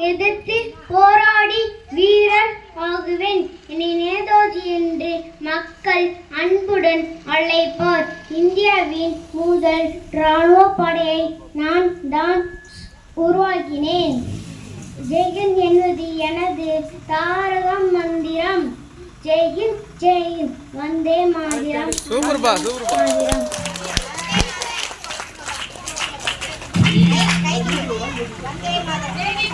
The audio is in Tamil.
எதிர்த்து போராடி வீரர் ஆகுவேன். என்னை நேதாஜி என்று மக்கள் அன்புடன் அழைப்பார். இந்தியாவின் முதல் இராணுவ படையை நான் தான் உருவாக்கினேன். ஜெய்ஹிந்த் என்பது எனது தாரக மந்திரம். ஜெய்ஹிந்த் ஜெய்ஹிந்த் வந்தே மாதிரம்.